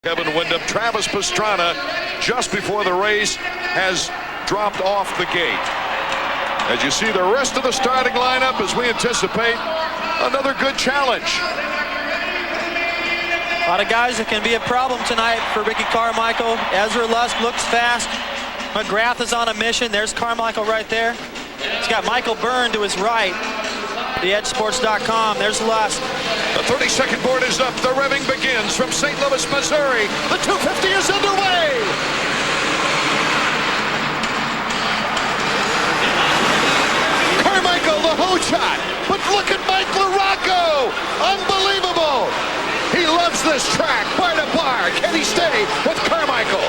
Kevin Windham, Travis Pastrana, just before the race, has dropped off the gate. As you see the rest of the starting lineup, as we anticipate another good challenge. A lot of guys that can be a problem tonight for Ricky Carmichael. Ezra Lusk looks fast. McGrath is on a mission. There's Carmichael right there. He's got Michael Byrne to his right. TheEdgeSports.com. There's Lusk. The 30-second board is up. The revving begins from St. Louis, Missouri. The 250 is underway. Carmichael, the hole shot. But look at Mike LaRocco. Unbelievable. He loves this track. Bar to bar. Can he stay with Carmichael?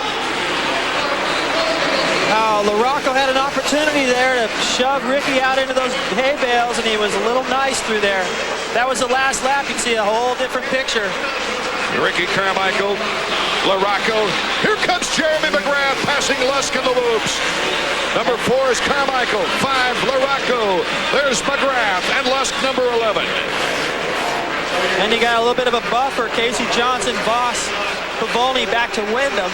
LaRocco had an opportunity there to shove Ricky out into those hay bales, and he was a little nice through there. That was the last lap. You'd see a whole different picture. Ricky Carmichael, LaRocco. Here comes Jeremy McGrath passing Lusk in the loops. Number 4 is Carmichael. 5, LaRocco. There's McGrath and Lusk number 11. And you got a little bit of a buffer. Casey Johnson, Voss, Pavoni back to Windham.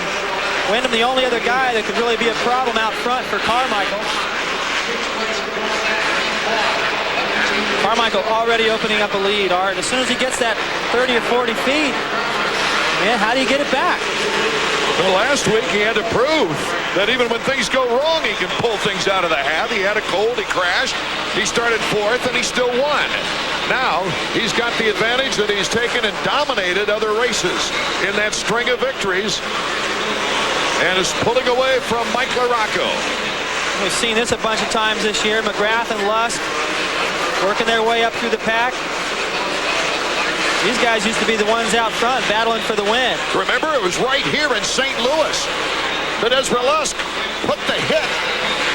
Windham, the only other guy that could really be a problem out front for Carmichael. Carmichael already opening up a lead, Art. As soon as he gets that 30 or 40 feet, man, how do you get it back? Well, last week he had to prove that even when things go wrong, he can pull things out of the hat. He had a cold, he crashed, he started 4th, and he still won. Now, he's got the advantage that he's taken and dominated other races in that string of victories, and is pulling away from Mike LaRocco. We've seen this a bunch of times this year. McGrath and Lusk working their way up through the pack. These guys used to be the ones out front battling for the win. Remember, it was right here in St. Louis that Ezra Lusk put the hit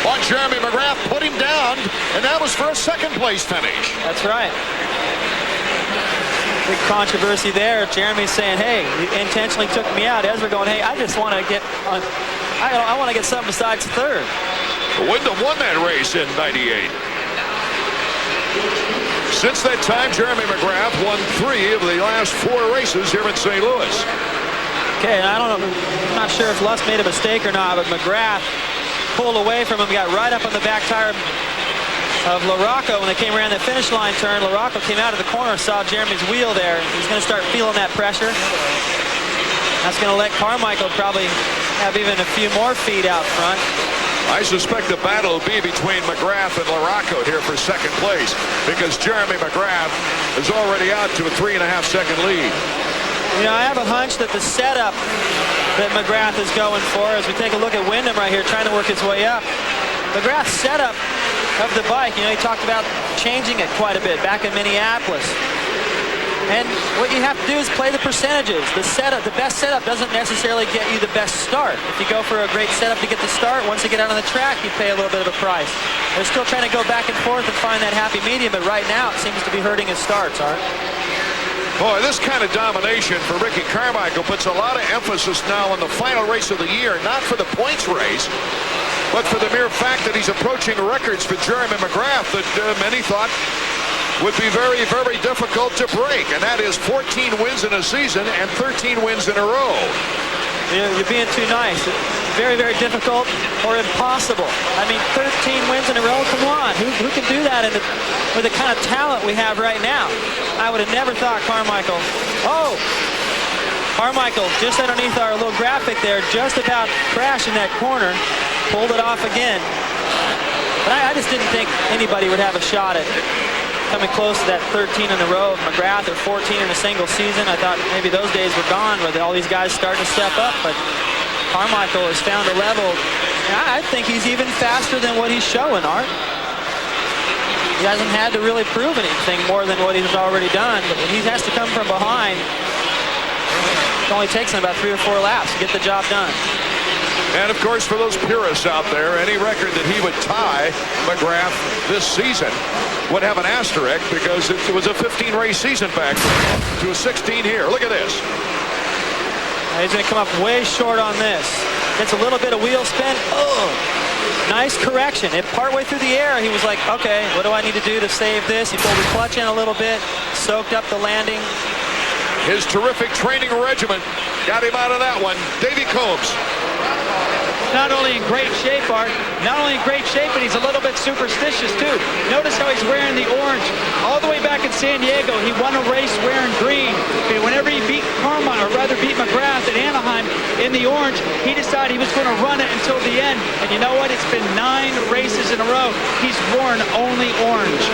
on Jeremy McGrath, put him down, and that was for a second-place finish. That's right. Big controversy there. Jeremy saying, hey, you intentionally took me out. Ezra going, hey, I just want to get on, I want to get something besides 3rd. Windham won that race in '98. Since that time, Jeremy McGrath won 3 of the last 4 races here in St. Louis. Okay, and I don't know, I'm not sure if Lusk made a mistake or not, but McGrath pulled away from him, got right up on the back tire of LaRocco when they came around that finish line turn. LaRocco came out of the corner, saw Jeremy's wheel there. He's going to start feeling that pressure. That's going to let Carmichael probably have even a few more feet out front. I suspect the battle will be between McGrath and LaRocco here for 2nd place, because Jeremy McGrath is already out to a 3.5-second lead. You know, I have a hunch that the setup that McGrath is going for, as we take a look at Windham right here, trying to work his way up. McGrath's setup of the bike, you know, he talked about changing it quite a bit back in Minneapolis. And what you have to do is play the percentages. The setup, the best setup doesn't necessarily get you the best start. If you go for a great setup to get the start, once you get out on the track, you pay a little bit of a price. They're still trying to go back and forth and find that happy medium, but right now it seems to be hurting his starts, Art. Boy, this kind of domination for Ricky Carmichael puts a lot of emphasis now on the final race of the year, not for the points race, but for the mere fact that he's approaching records for Jeremy McGrath that many thought would be very, very difficult to break, and that is 14 wins in a season and 13 wins in a row. You're being too nice. Very, very difficult or impossible. I mean, 13 wins in a row, come on. Who can do that with the kind of talent we have right now? I would have never thought Carmichael. Oh, Carmichael just underneath our little graphic there, just about crashing that corner. Pulled it off again. But I just didn't think anybody would have a shot at coming close to that 13 in a row of McGrath, or 14 in a single season. I thought maybe those days were gone with all these guys starting to step up, but Carmichael has found a level. I think he's even faster than what he's showing, Art. He hasn't had to really prove anything more than what he's already done, but when he has to come from behind, it only takes him about 3 or 4 laps to get the job done. And of course, for those purists out there, any record that he would tie McGrath this season would have an asterisk, because it was a 15-race season back to a 16 here. Look at this. He's going to come up way short on this. Gets a little bit of wheel spin. Oh, nice correction. Partway through the air, he was like, okay, what do I need to do to save this? He pulled the clutch in a little bit, soaked up the landing. His terrific training regimen got him out of that one. Davey Combs. Not only in great shape, Art, not only in great shape, but he's a little bit superstitious too. Notice how he's wearing the orange. All the way back in San Diego, he won a race wearing green. Okay, whenever he beat Carmine, or rather beat McGrath at Anaheim in the orange, he decided he was going to run it until the end. And you know what? It's been 9 races in a row. He's worn only orange.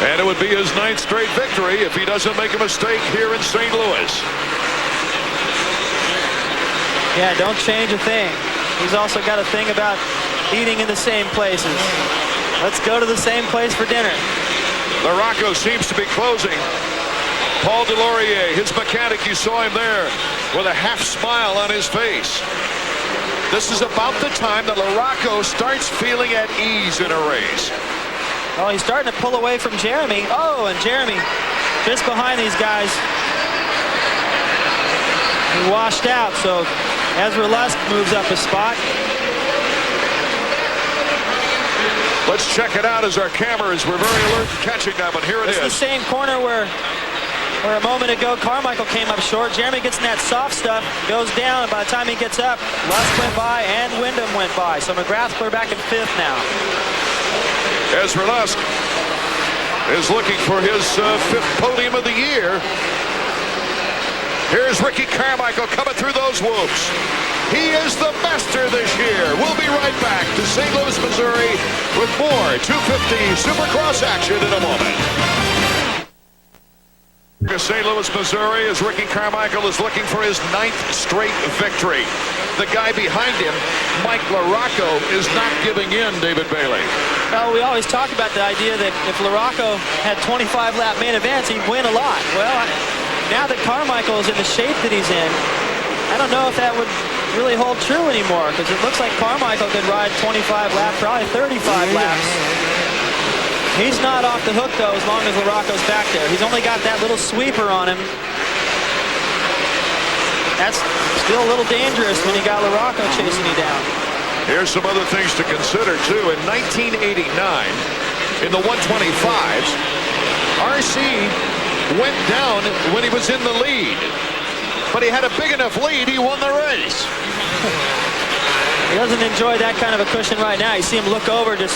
And it would be his 9th straight victory if he doesn't make a mistake here in St. Louis. Yeah, don't change a thing. He's also got a thing about eating in the same places. Let's go to the same place for dinner. LaRocco seems to be closing. Paul Delorier, his mechanic, you saw him there with a half smile on his face. This is about the time that LaRocco starts feeling at ease in a race. Oh, he's starting to pull away from Jeremy. Oh, and Jeremy just behind these guys. He washed out, so Ezra Lusk moves up a spot. Let's check it out as our cameras were very alert to catching that one. Here it is. It's the same corner where a moment ago Carmichael came up short. Jeremy gets in that soft stuff, goes down, and by the time he gets up, Lusk went by and Wyndham went by. So McGrath clear back in 5th now. Ezra Lusk is looking for his 5th podium of the year. Here's Ricky Carmichael coming through those whoops. He is the master this year. We'll be right back to St. Louis, Missouri with more 250 Supercross action in a moment. St. Louis, Missouri, as Ricky Carmichael is looking for his 9th straight victory. The guy behind him, Mike LaRocco, is not giving in, David Bailey. Well, we always talk about the idea that if LaRocco had 25-lap main events, he'd win a lot. Well, now that Carmichael is in the shape that he's in, I don't know if that would really hold true anymore, because it looks like Carmichael could ride 25 laps, probably 35 laps. He's not off the hook, though, as long as LaRocco's back there. He's only got that little sweeper on him. That's still a little dangerous when you got LaRocco chasing you down. Here's some other things to consider, too. In 1989, in the 125s, RC went down when he was in the lead. But he had a big enough lead, he won the race. He doesn't enjoy that kind of a cushion right now. You see him look over just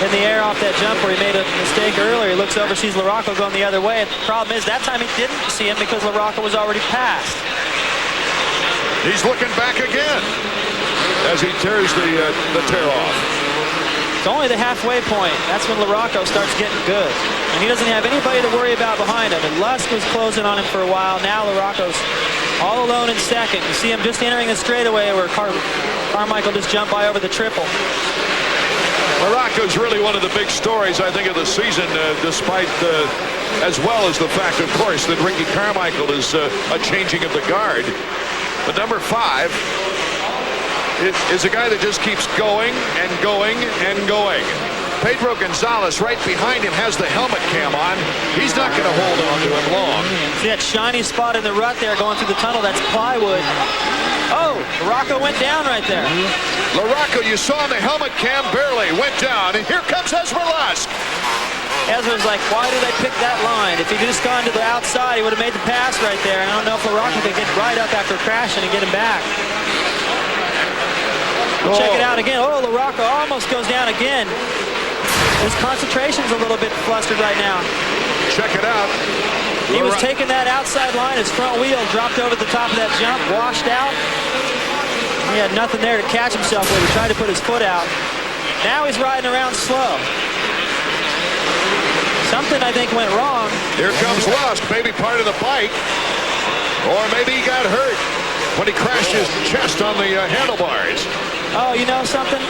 in the air off that jump where he made a mistake earlier. He looks over, sees LaRocco going the other way. The problem is that time he didn't see him because LaRocco was already passed. He's looking back again as he tears the tear off. It's only the halfway point. That's when LaRocco starts getting good. And he doesn't have anybody to worry about behind him. And Lusk was closing on him for a while. Now LaRocco's all alone in 2nd. You see him just entering the straightaway where Carmichael just jumped by over the triple. LaRocco's really one of the big stories, I think, of the season, despite as well as the fact, of course, that Ricky Carmichael is a changing of the guard. But number 5 is a guy that just keeps going and going and going. Pedro Gonzalez right behind him has the helmet cam on. He's not going to hold on to him long. See that shiny spot in the rut there going through the tunnel? That's plywood. Oh, LaRocco went down right there. LaRocco, you saw in the helmet cam, barely went down. And here comes Ezra Lusk. Ezra's like, why did I pick that line? If he'd just gone to the outside, he would have made the pass right there. And I don't know if LaRocco could get right up after crashing and get him back. We'll check it out again. Oh, LaRocco almost goes down again. His concentration's a little bit flustered right now. Check it out. He was taking that outside line. His front wheel dropped over the top of that jump, washed out. He had nothing there to catch himself with. He tried to put his foot out. Now he's riding around slow. Something, I think, went wrong. Here comes Lusk, maybe part of the bike. Or maybe he got hurt when he crashed his chest on the handlebars. Oh, you know something?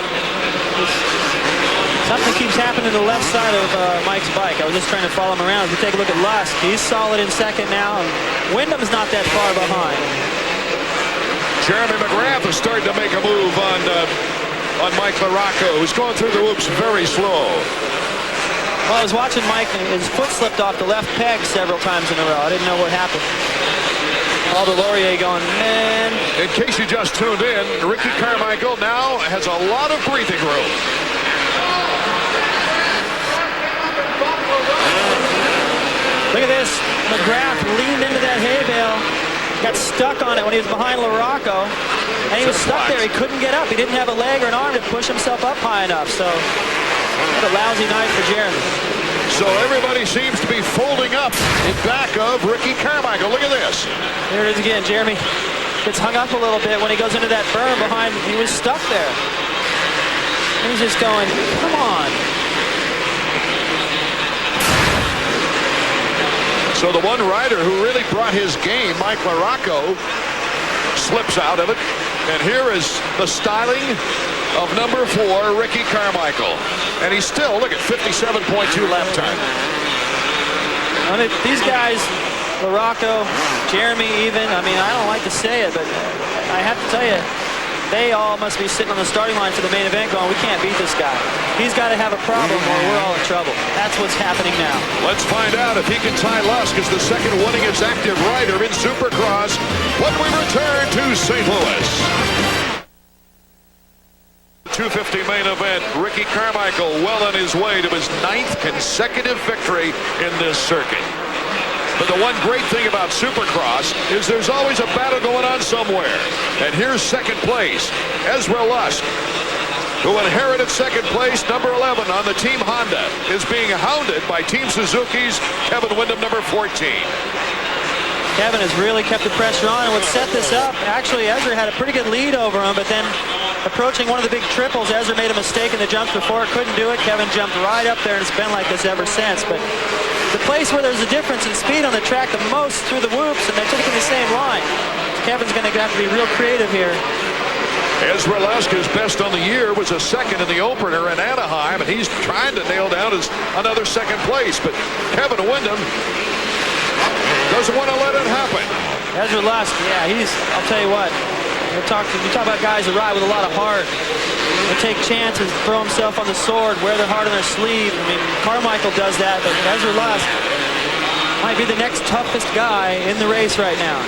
Something keeps happening to the left side of Mike's bike. I was just trying to follow him around. If you take a look at Lusk, he's solid in 2nd now. And Wyndham's not that far behind. Jeremy McGrath is starting to make a move on Mike LaRocco, who's going through the whoops very slow. Well, I was watching Mike, and his foot slipped off the left peg several times in a row. I didn't know what happened. Paul Delorier going, man. In case you just tuned in, Ricky Carmichael now has a lot of breathing room. Look at this. McGrath leaned into that hay bale, got stuck on it when he was behind LaRocco, and he was stuck there. He couldn't get up. He didn't have a leg or an arm to push himself up high enough. So, what a lousy night for Jeremy. So everybody seems to be folding up in back of Ricky Carmichael. Look at this. There it is again. Jeremy gets hung up a little bit when he goes into that berm behind. He was stuck there. He's just going, come on. So the one rider who really brought his game, Mike LaRocco, slips out of it. And here is the styling of number 4, Ricky Carmichael. And he's still, look at 57.2 lap time. These guys, LaRocco, Jeremy even, I mean, I don't like to say it, but I have to tell you, they all must be sitting on the starting line for the main event going, we can't beat this guy. He's got to have a problem or we're all in trouble. That's what's happening now. Let's find out if he can tie Lusk as the second winningest active rider in Supercross when we return to St. Louis. 250 main event, Ricky Carmichael well on his way to his 9th consecutive victory in this circuit. But the one great thing about Supercross is there's always a battle going on somewhere. And here's second place, Ezra Lusk, who inherited second place, number 11 on the Team Honda, is being hounded by Team Suzuki's Kevin Windham, number 14. Kevin has really kept the pressure on, and what set this up, actually Ezra had a pretty good lead over him, but then approaching one of the big triples, Ezra made a mistake in the jumps before, couldn't do it. Kevin jumped right up there, and it's been like this ever since. But the place where there's a difference in speed on the track the most through the whoops, and they're taking the same line. Kevin's going to have to be real creative here. Ezra Lusk, his best on the year, was a second in the opener in Anaheim, and he's trying to nail down another second place. But Kevin Windham doesn't want to let it happen. Ezra Lusk, yeah, I'll tell you what, you talk about guys that ride with a lot of heart. They take chances, throw himself on the sword, wear their heart on their sleeve. I mean, Carmichael does that, but Ezra Lusk might be the next toughest guy in the race right now.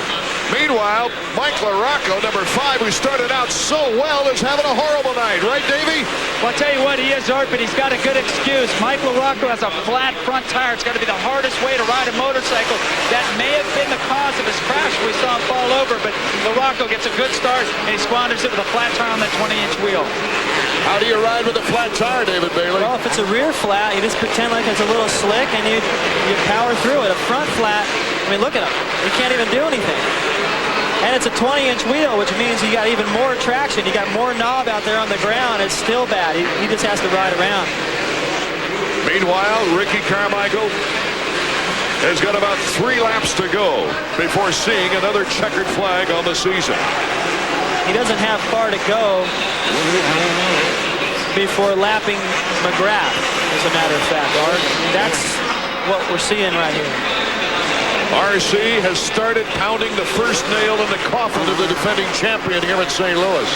Meanwhile, Mike LaRocco, number 5, who started out so well, is having a horrible night. Right, Davey? Well, I'll tell you what, he is, Art, but he's got a good excuse. Mike LaRocco has a flat front tire. It's got to be the hardest way to ride a motorcycle. That may have been the cause of his crash. We saw him fall over, but LaRocco gets a good start, and he squanders it with a flat tire on that 20-inch wheel. How do you ride with a flat tire, David Bailey? Well, if it's a rear flat, you just pretend like it's a little slick, and you power through it. A front flat, I mean, look at him. He can't even do anything. And it's a 20-inch wheel, which means you got even more traction. You got more knob out there on the ground. It's still bad. He just has to ride around. Meanwhile, Ricky Carmichael has got about 3 laps to go before seeing another checkered flag on the season. He doesn't have far to go before lapping McGrath, as a matter of fact, Art. That's what we're seeing right here. RC has started pounding the first nail in the coffin of the defending champion here in St. Louis.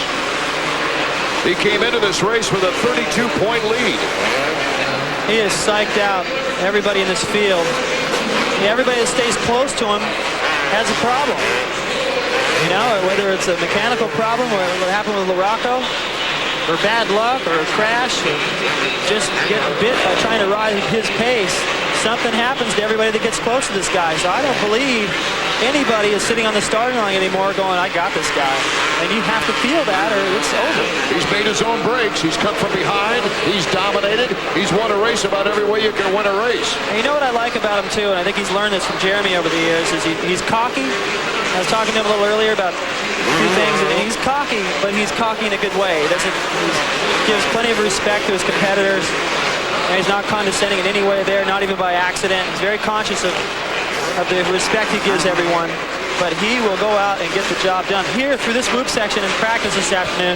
He came into this race with a 32-point lead. He is psyched out. Everybody in this field, everybody that stays close to him has a problem. You know, whether it's a mechanical problem or what happened with LaRocco, or bad luck, or a crash, or just get bit by trying to ride his pace. Something happens to everybody that gets close to this guy. So I don't believe anybody is sitting on the starting line anymore going, I got this guy. And you have to feel that or it's over. He's made his own breaks. He's come from behind. He's dominated. He's won a race about every way you can win a race. And you know what I like about him too, and I think he's learned this from Jeremy over the years, is he's cocky. I was talking to him a little earlier about a few things, and he's cocky, but he's cocky in a good way. He gives plenty of respect to his competitors. And he's not condescending in any way there, not even by accident. He's very conscious of the respect he gives everyone. But he will go out and get the job done. Here, through this whoop section in practice this afternoon,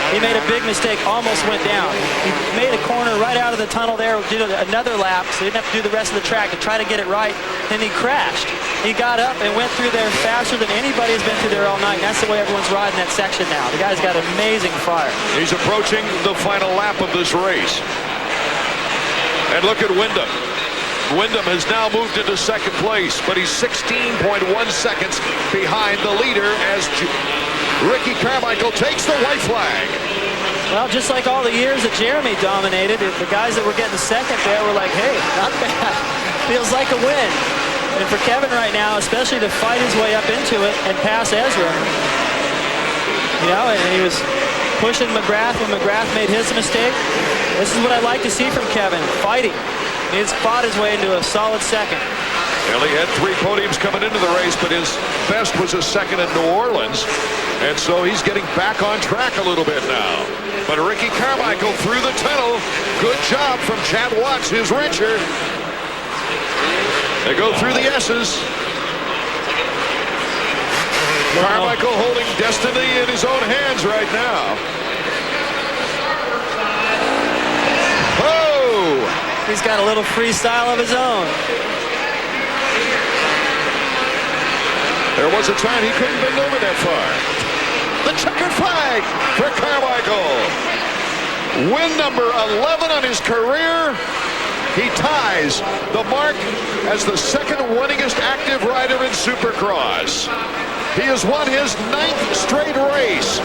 he made a big mistake, almost went down. He made a corner right out of the tunnel there, did another lap, so he didn't have to do the rest of the track to try to get it right. Then he crashed. He got up and went through there faster than anybody has been through there all night. And that's the way everyone's riding that section now. The guy's got amazing fire. He's approaching the final lap of this race. And look at Windham. Windham has now moved into second place, but he's 16.1 seconds behind the leader as Ricky Carmichael takes the white flag. Well, just like all the years that Jeremy dominated, the guys that were getting second there were like, hey, not bad. Feels like a win. And for Kevin right now, especially to fight his way up into it and pass Ezra, you know, and he was pushing McGrath when McGrath made his mistake. This is what I like to see from Kevin, fighting. He's fought his way into a solid second. Well, he had 3 podiums coming into the race, but his best was his second in New Orleans. And so he's getting back on track a little bit now. But Ricky Carmichael through the tunnel. Good job from Chad Watts, his wrencher. They go through the S's. Carmichael holding destiny in his own hands right now. Oh! He's got a little freestyle of his own. There was a time he couldn't bend over that far. The checkered flag for Carmichael. Win number 11 on his career. He ties the mark as the second winningest active rider in Supercross. He has won his 9th straight race.